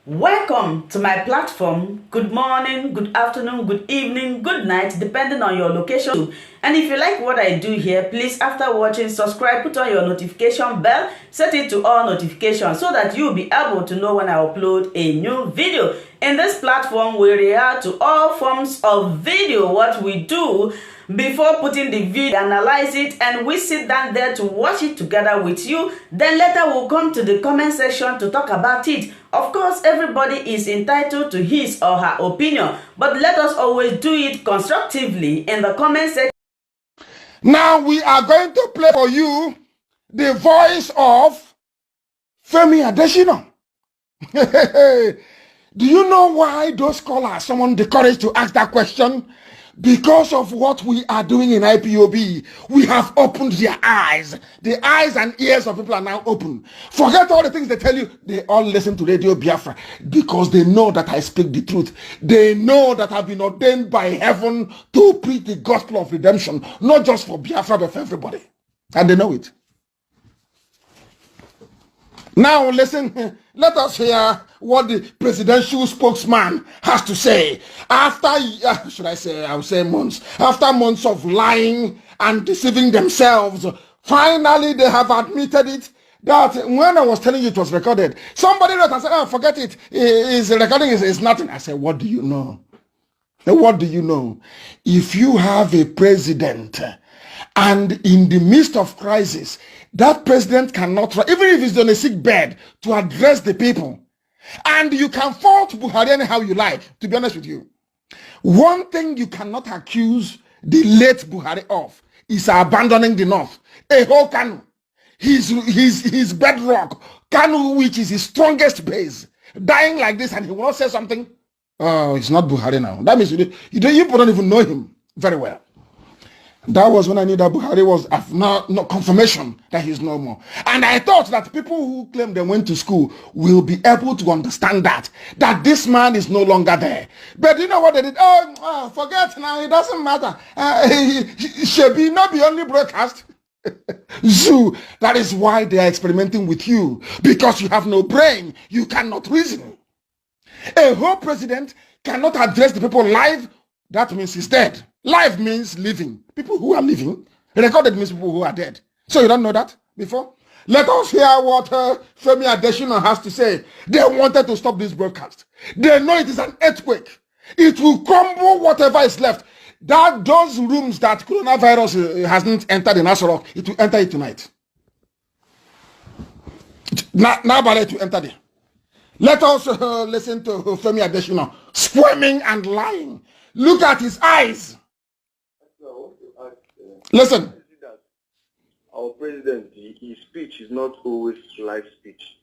Welcome to my platform. Good morning, good afternoon, good evening, good night, depending on your location. And if you like what I do here, please, after watching, subscribe, put on your notification bell, set it to all notifications so that you'll be able to know when I upload a new video. In this platform, we react to all forms of video. What we do before putting the video, analyze it, and we sit down there to watch it together with you. Then later we'll come to the comment section to talk about it. Of course, everybody is entitled to his or her opinion, but let us always do it constructively in the comment section. Now we are going to play for you the voice of Femi Adesina. Do you know why those scholars summoned the courage to ask that question? Because of what we are doing in IPOB, we have opened their eyes. The eyes and ears of people are now open. Forget all the things they tell you. They all listen to Radio Biafra because they know that I speak the truth. They know that I've been ordained by heaven to preach the gospel of redemption, not just for Biafra, but for everybody. And they know it. Now listen, let us hear what the presidential spokesman has to say. After, I would say months, after months of lying and deceiving themselves, finally they have admitted it, that when I was telling you it was recorded, somebody wrote and said, oh, forget it, recording is nothing. I said, what do you know? What do you know? If you have a president and in the midst of crisis, that president cannot, even if he's on a sick bed, to address the people. And you can fault Buhari anyhow you like, to be honest with you. One thing you cannot accuse the late Buhari of is abandoning the North. A whole Kanu. His bedrock, Kanu, which is his strongest base, dying like this, and he will not say something. Oh, it's not Buhari now. That means you don't even know him very well. That was when I knew that Buhari was no confirmation that he's no more. And I thought that people who claim they went to school will be able to understand that this man is no longer there. But you know what they did? Oh, forget now, it doesn't matter. He should be not be only broadcast. Zoo, that is why they are experimenting with you. Because you have no brain, you cannot reason. A whole president cannot address the people live. That means he's dead. Live means living. People who are living. Recorded means people who are dead. So you don't know that before? Let us hear what Femi Adesina has to say. They wanted to stop this broadcast. They know it is an earthquake. It will crumble whatever is left. Those rooms that coronavirus hasn't entered in Asorock, it will enter it tonight. Now it will enter there. Let us listen to Femi Adesina squirming and lying. Look at his eyes. Listen. Our president, his speech is not always live speech.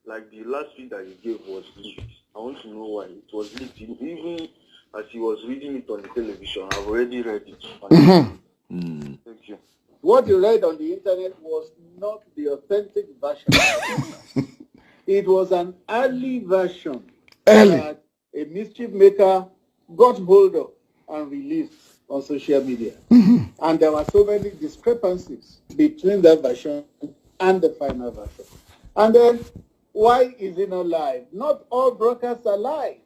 Like the last speech that he gave was leaked. I want to know why it was leaked. Even as he was reading it on the television, I've already read it. Thank you. What you read on the internet was not the authentic version. It was an early version that a mischief maker got hold of and released on social media. And there were so many discrepancies between that version and the final version. And then, why is it not live? Not all broadcasts are live.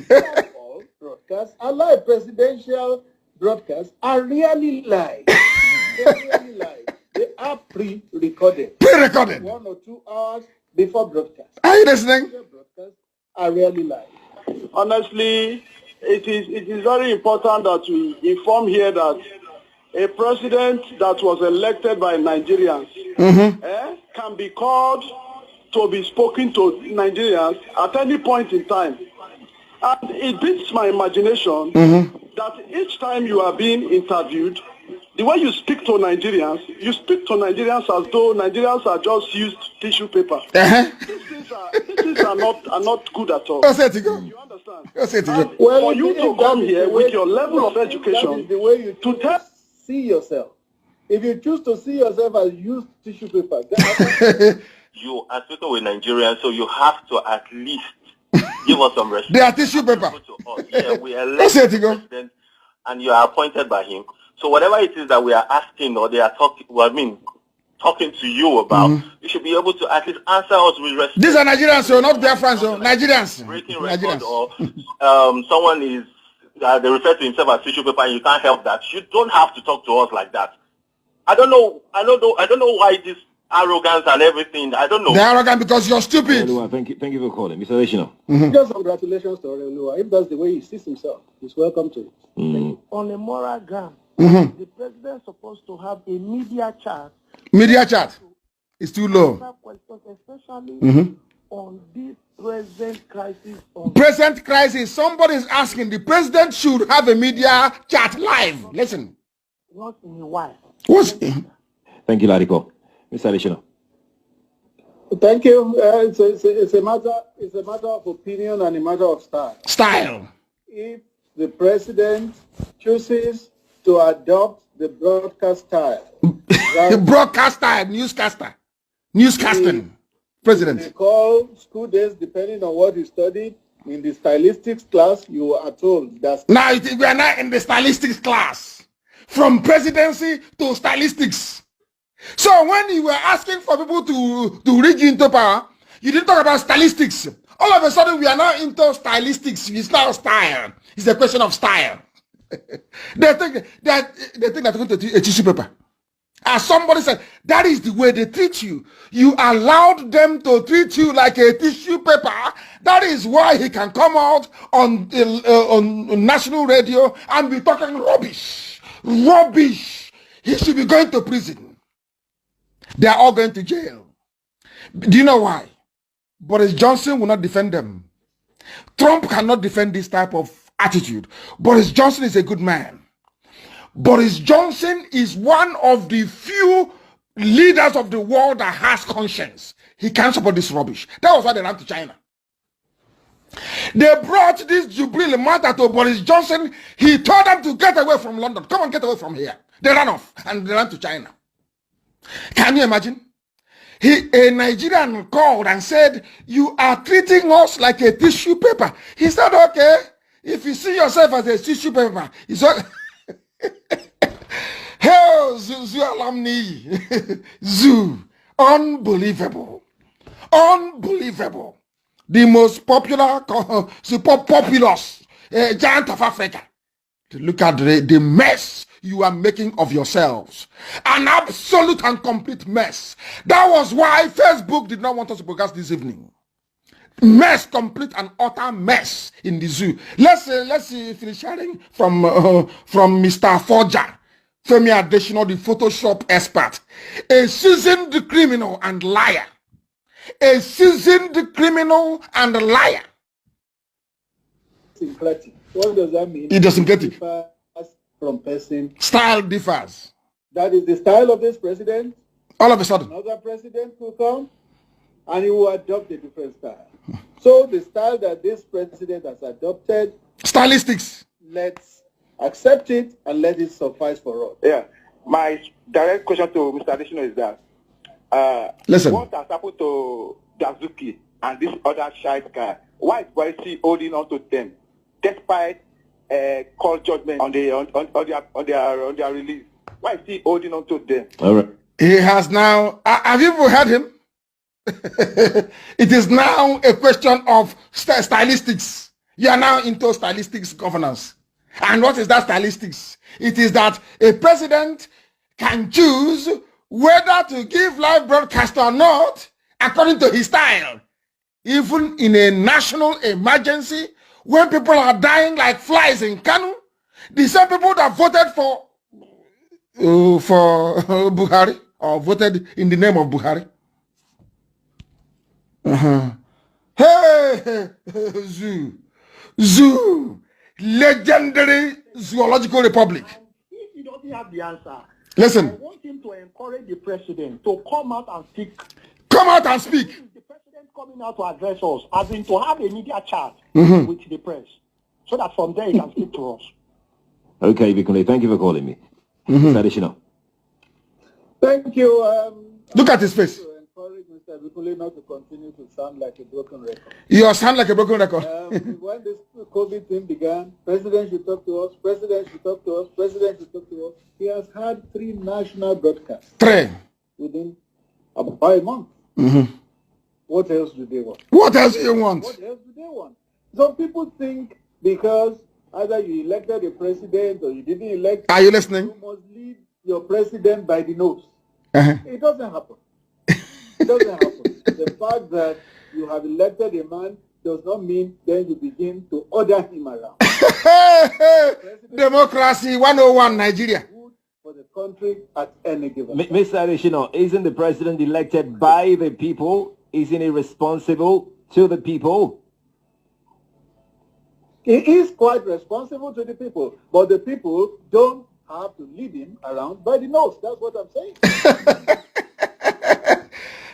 Not all broadcasts are live. Presidential broadcasts are really live. They're really live. They are pre-recorded. Pre-recorded. 1 or 2 hours before broadcast. Are you listening? Broadcasts are really live. Honestly, it is very important that we inform here that a president that was elected by Nigerians can be called to be spoken to Nigerians at any point in time. And it beats my imagination that each time you are being interviewed, the way you speak to Nigerians as though Nigerians are just used tissue paper. These things are not good at all. You understand? Well, for you to come here with your level of education, the way you see yourself. If you choose to see yourself as used tissue paper, you are speaking with Nigerians, so you have to at least give us some respect. They are tissue paper. Yeah, we elect the president, and you are appointed by him. So whatever it is that we are asking or they are talking talking to you about, you should be able to at least answer us with respect. These are Nigerians, so not Biafrans, so Nigerians. Breaking record, or someone is they refer to himself as tissue paper, and you can't help that. You don't have to talk to us like that. I don't know why this arrogance and everything. I don't know. They're arrogant because you're stupid. Thank you for calling, Mr. Adesina. Just congratulations to Orelua. If that's the way he sees himself, he's welcome to it. On a moral ground, the president is supposed to have a media chat. Media chat is too low. Especially on this present crisis. Present crisis. Somebody is asking. The president should have a media chat live. Listen. Once in a while. Thank you, Ladiko. Mr. Adesina. Thank you. It's a matter of opinion and a matter of style. Style. If the president chooses to adopt the broadcast style, the broadcast style, newscasting, president. They call school days depending on what you studied. In the stylistics class, you are told that. Now we are now in the stylistics class, from presidency to stylistics. So when you were asking for people to reach into power, you didn't talk about stylistics. All of a sudden, we are now into stylistics. It's now style. It's a question of style. they think they're going to a tissue paper. As somebody said, that is the way they treat you. You allowed them to treat you like a tissue paper. That is why he can come out on national radio and be talking rubbish. Rubbish. He should be going to prison. They are all going to jail. Do you know why? Boris Johnson will not defend them. Trump cannot defend this type of attitude. Boris Johnson is a good man. Boris Johnson is one of the few leaders of the world that has conscience. He can't support this rubbish. That was why they ran to China. They brought this Jubilee matter to Boris Johnson. He told them to get away from London. Come on, get away from here. They ran off and they ran to China. Can you imagine? A Nigerian called and said, you are treating us like a tissue paper. He said, okay, if you see yourself as a tissue paper, it's okay. Hey, Zoo alumni. Zoo. Unbelievable. Unbelievable. The most popular, super populous giant of Africa. Look at the mess you are making of yourselves. An absolute and complete mess. That was why Facebook did not want us to broadcast this evening. Mess, complete and utter mess in the zoo. Let's see finish sharing from Mr. Forger, Femi Adesina, the Photoshop expert, a seasoned criminal and liar. A seasoned criminal and liar. What does that mean? It doesn't get it. From person. Style differs. That is the style of this president. All of a sudden. Another president will come and he will adopt a different style. So the style that this president has adopted, stylistics, let's accept it and let it suffice for us. Yeah. My direct question to Mr. Adesina is that listen. What has happened to Dazuki and this other shy guy? Why is Buhari holding on to them despite court judgment on their release? Why is he holding on to them? All right. He has now. Have you ever heard him? It is now a question of stylistics. You are now into stylistics governance. And what is that stylistics? It is that a president can choose whether to give live broadcast or not according to his style. Even in a national emergency, when people are dying like flies in Kanu, the same people that voted for Buhari or voted in the name of Buhari. Hey, zoo, legendary zoological republic. If he doesn't have the answer, listen. I want him to encourage the president to come out and speak. Come out and speak. The president coming out to address us, as in to have a media chat with the press, so that from there he can speak to us. Okay, Bikunle, thank you for calling me. Adesina. Thank you. Look at his face. To encourage Mr. Bikunle not to continue to sound like a broken record. You sound like a broken record. When this COVID thing began, President should talk to us, President should talk to us, President should talk to us. He has had 3 national broadcasts. 3. within about a month. Mm-hmm. What else do they want? What else do you want? What else do they want? Some people think because either you elected a president or you didn't elect, are you listening? You must lead your president by the nose. Uh-huh. It doesn't happen. It doesn't happen. The fact that you have elected a man does not mean then you begin to order him around. Democracy 101 Nigeria. For the country at any given time. Mr. Adesina, isn't the president elected by the people? Isn't he responsible to the people? He is quite responsible to the people, but the people don't have to lead him around by the nose. That's what I'm saying.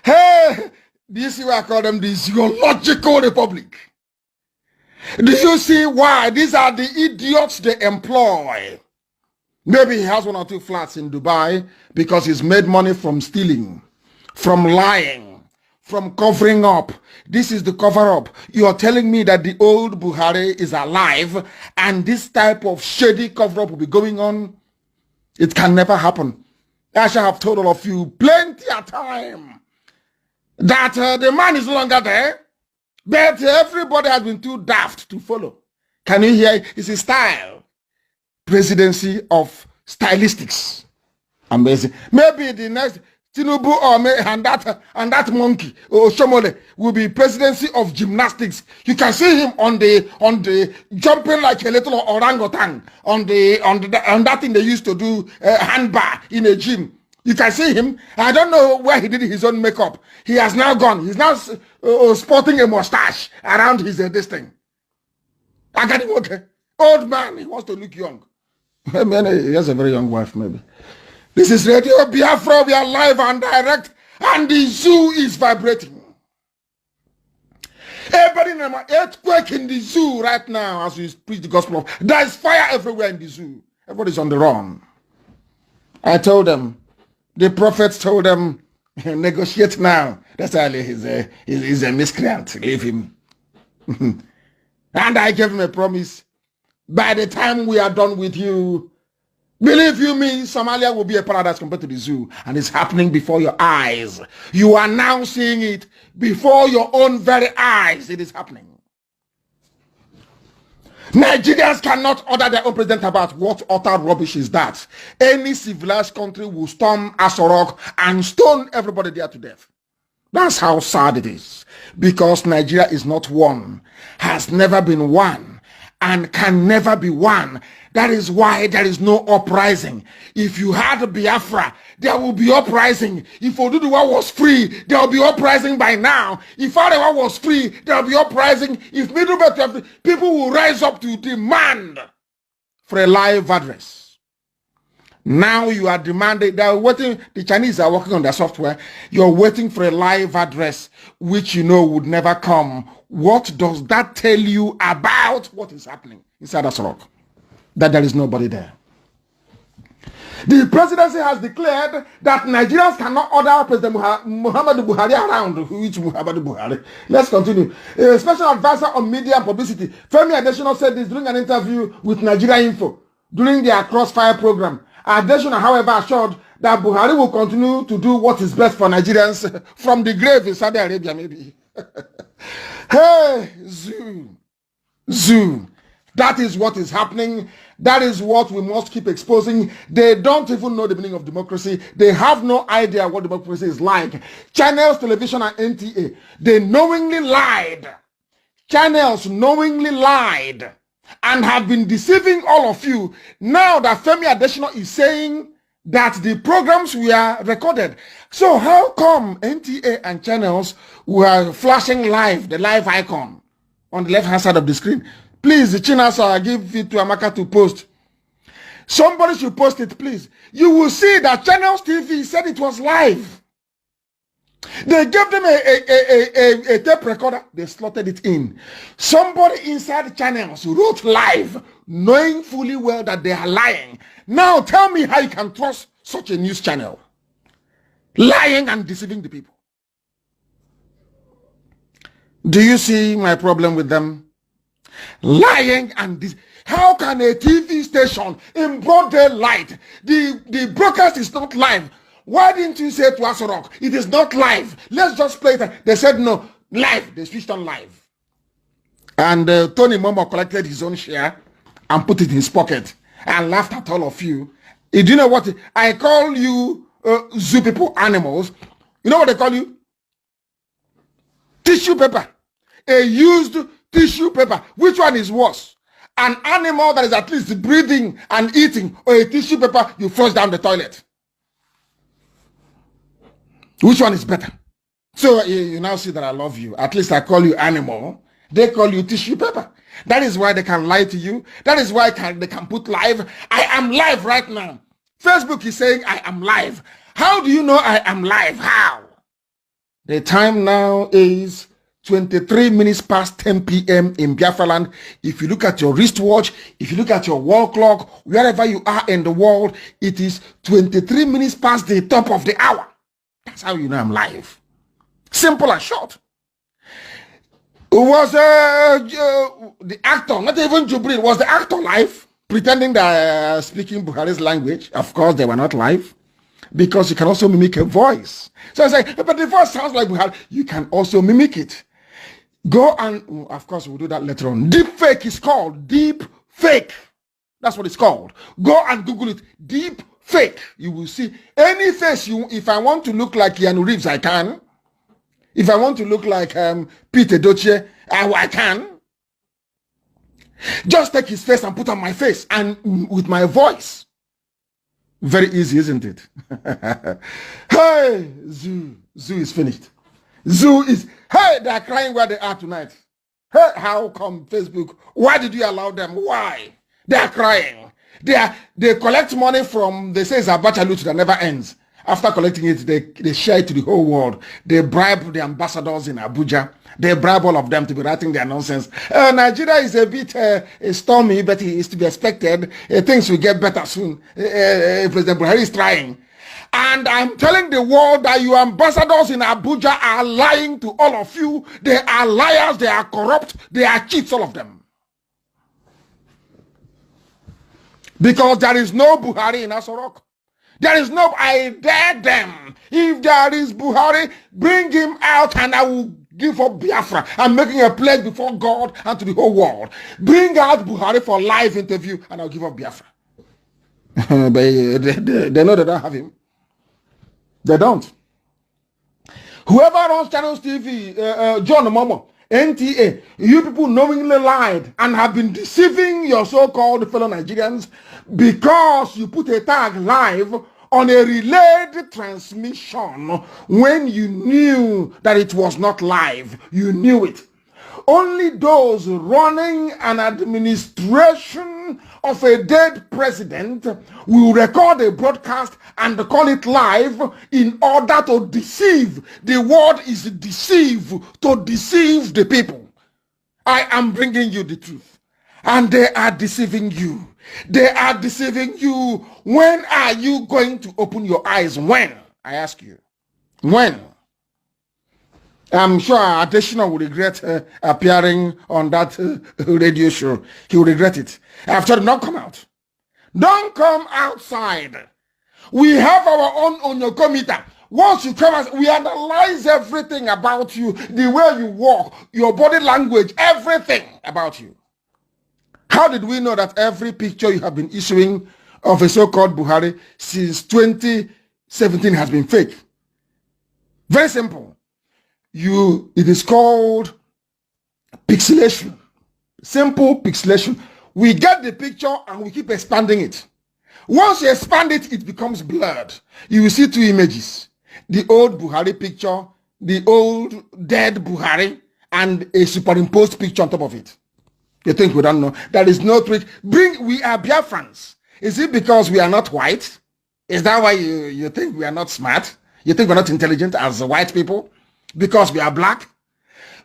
Hey, do you see why I call them the zoological republic? Do you see why? These are the idiots they employ. Maybe he has 1 or 2 flats in Dubai because he's made money from stealing, from lying, from covering up. This is the cover-up. You are telling me that the old Buhari is alive and this type of shady cover-up will be going on? It can never happen. I shall have told all of you plenty of time that the man is no longer there, but everybody has been too daft to follow. Can you hear? It's his style. Presidency of stylistics. Amazing. Maybe the next Tinubu or and that monkey or Shomole will be presidency of gymnastics. You can see him on the jumping like a little orangutan on that thing they used to do hand bar in a gym. You can see him. I don't know where he did his own makeup. He has now gone. He's now sporting a mustache around his this thing. I got him. Okay. Old man. He wants to look young. I mean, he has a very young wife, maybe. This is Radio Biafra. We are live and direct, and the zoo is vibrating. Everybody, earthquake in the zoo right now as we preach the gospel. There is fire everywhere in the zoo. Everybody's on the run. I told them. The prophets told them, negotiate now. That's why he's a miscreant. Leave him. And I gave him a promise. By the time we are done with you, believe you me, Somalia will be a paradise compared to the zoo. And it's happening before your eyes. You are now seeing it before your own very eyes. It is happening. Nigerians cannot order their own president about what utter rubbish is that. Any civilized country will storm Asorock and stone everybody there to death. That's how sad it is. Because Nigeria is not one, has never been one, and can never be one. That is why there is no uprising. If you had Biafra, there will be uprising. If Oduduwa was free, there will be uprising by now. If Arewa was free, there will be uprising. If Middle Belt, people will rise up to demand for a live address. Now you are demanding, they are waiting, the Chinese are working on their software. You're waiting for a live address, which you know would never come. What does that tell you about what is happening inside Asorock? That there is nobody there. The presidency has declared that Nigerians cannot order President Muhammadu Buhari around. Which Muhammadu Buhari? Let's continue. A special advisor on media and publicity, Femi Adesina, said this during an interview with Nigeria Info during their Crossfire program. Adesina, however, assured that Buhari will continue to do what is best for Nigerians from the grave in Saudi Arabia, maybe. Hey, zoo. That is what is happening. That is what we must keep exposing. They don't even know the meaning of democracy. They have no idea what democracy is like. Channels, television, and NTA, they knowingly lied. Channels knowingly lied and have been deceiving all of you. Now that Femi Adesina is saying that the programs were recorded. So how come NTA and channels were flashing live, the live icon on the left-hand side of the screen? Please, Chinasa, give it to Amaka to post. Somebody should post it, please. You will see that Channels TV said it was live. They gave them a tape recorder. They slotted it in. Somebody inside Channels wrote live, knowing fully well that they are lying. Now tell me how you can trust such a news channel. Lying and deceiving the people. Do you see my problem with them? Lying and how can a TV station in broad daylight, the broadcast is not live, Why didn't you say to Asorock, it is not live? Let's just play it. They said no, live. They switched on live. And Tony Momo collected his own share and put it in his pocket and laughed at all of you. Do you know what? I call you zoo people animals. You know what they call you? Tissue paper. A used tissue paper. Which one is worse? An animal that is at least breathing and eating, or a tissue paper you flush down the toilet? Which one is better? So you now see that I love you. At least I call you animal. They call you tissue paper. That is why they can lie to you. That is why they can put live. I am live right now. Facebook is saying I am live. How do you know I am live? How? The time now is 23 minutes past 10 p.m. in Biafra land. If you look at your wristwatch, if you look at your wall clock, wherever you are in the world, it is 23 minutes past the top of the hour. That's how you know I'm live. Simple and short. Was the actor, not even Jubril, was the actor live? Pretending that speaking Buhari's language? Of course, they were not live. Because you can also mimic a voice. So I say, but the voice sounds like Buhari. You can also mimic it. Go and, of course, we'll do that later on. Deepfake is called. Deepfake. That's what it's called. Go and Google it. Deepfake. You will see any face you, if I want to look like Keanu Reeves, I can. If I want to look like Peter Doche, I can. Just take his face and put on my face and with my voice. Very easy, isn't it? Hey, Zoo is finished. Zoo is, hey, they're crying where they are tonight. Hey, how come Facebook? Why did you allow them? Why? They're crying. They collect money from, they say it's a Abacha loot that never ends. After collecting it, they share it to the whole world. They bribe the ambassadors in Abuja. They bribe all of them to be writing their nonsense. Nigeria is a bit stormy, but it is to be expected. Things will get better soon. President Buhari is trying. And I'm telling the world that your ambassadors in Abuja are lying to all of you. They are liars, they are corrupt, they are cheats, all of them. Because there is no Buhari in Asorock. There is no, I dare them. If there is Buhari, bring him out and I will give up Biafra. I'm making a pledge before God and to the whole world. Bring out Buhari for live interview and I'll give up Biafra. But they know they don't have him. They don't. Whoever runs Channels TV, John Momo, NTA, you people knowingly lied and have been deceiving your so-called fellow Nigerians because you put a tag live on a relayed transmission when you knew that it was not live. You knew it. Only those running an administration of a dead president will record a broadcast and call it live in order to deceive. The word is deceive, to deceive the people. I am bringing you the truth. And they are deceiving you. They are deceiving you. When are you going to open your eyes? When? I ask you. When? I'm sure Adesina will regret appearing on that radio show. He will regret it. I've told him, don't come out. Don't come outside. We have our own onyokometer. Once you come out, we analyze everything about you, the way you walk, your body language, everything about you. How did we know that every picture you have been issuing of a so-called Buhari since 2017 has been fake? Very simple. It is called pixelation. Simple pixelation. We get the picture and we keep expanding it. Once you expand it, it becomes blurred. You will see two images. The old Buhari picture, the old dead Buhari, and a superimposed picture on top of it. You think we don't know? There is no trick. We are Biafrans. Is it because we are not white? Is that why you think we are not smart? You think we're not intelligent as white people? Because we are black?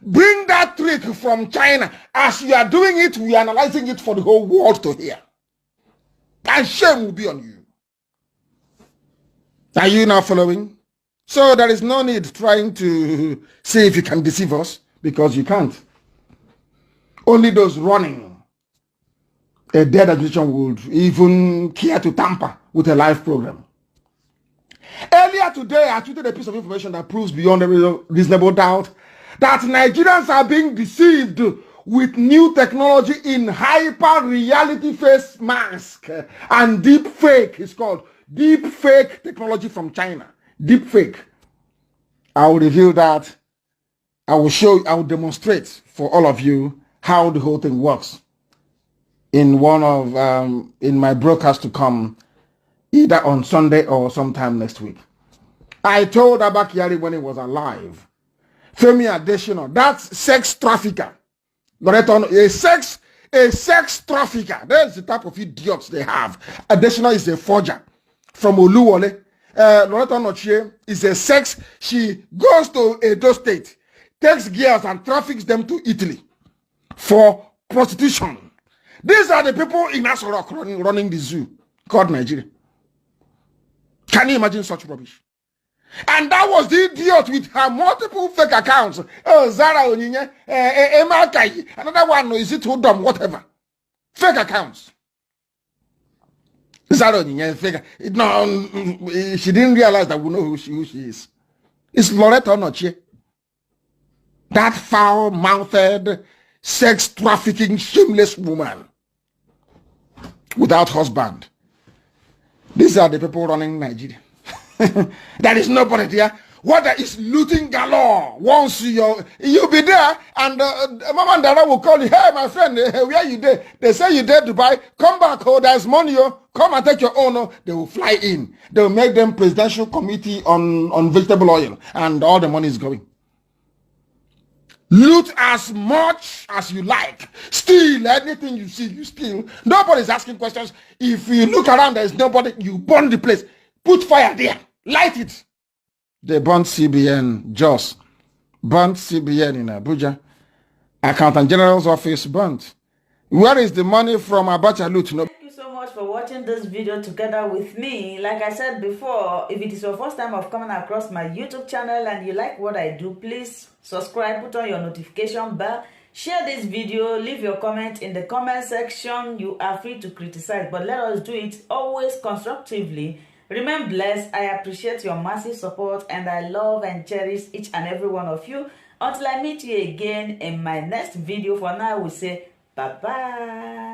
Bring that trick from China. As you are doing it, we are analyzing it for the whole world to hear. And shame will be on you. Are you now following? So there is no need trying to see if you can deceive us, because you can't. Only those running a dead administration would even care to tamper with a live program. Earlier today, I tweeted a piece of information that proves beyond a reasonable doubt that Nigerians are being deceived with new technology in hyper reality face mask and deep fake. It's called deep fake technology from China. Deep fake. I will reveal that. I will demonstrate for all of you how the whole thing works in one of in my broadcast to come, either on Sunday or sometime next week. I told Abakari when he was alive, Femi Adesina, that's sex trafficker. A sex trafficker. That's the type of idiots they have. Adesina is a forger from Oluwole. Loretta Nochie is a sex. She goes to Edo State, takes girls and traffics them to Italy for prostitution. These are the people in Asorock running the zoo called Nigeria. Can you imagine such rubbish? And that was the idiot with her multiple fake accounts. Oh, Zara Onyinye, Emma Kai, another one, is it too dumb, whatever. Fake accounts. Zara Onyinye, fake. No, she didn't realize that we know who she is. It's Loretta Nochie. That foul-mouthed, sex trafficking, shameless woman without husband. These are the people running Nigeria. There is nobody there. What is looting galore? Once you'll be there, and Mama and Dada will call you. Hey, my friend, where you there? They say you there Dubai. Come back. Oh, there's money. Oh, come and take your own. Oh. They will fly in. They will make them presidential committee on vegetable oil, and all the money is going. Loot as much as you like. Steal anything you see, you steal. Nobody's asking questions. If you look around, there's nobody. You burn the place. Put fire there. Light it. They burnt CBN, Jos. Burnt CBN in Abuja. Accountant General's office burnt. Where is the money from Abacha loot? No. Thank you so much for watching this video together with me. Like I said before, if it is your first time of coming across my YouTube channel and you like what I do, please subscribe, put on your notification bell, share this video, leave your comment in the comment section. You are free to criticize, but let us do it always constructively. Remain blessed. I appreciate your massive support and I love and cherish each and every one of you. Until I meet you again in my next video, for now I will say bye-bye.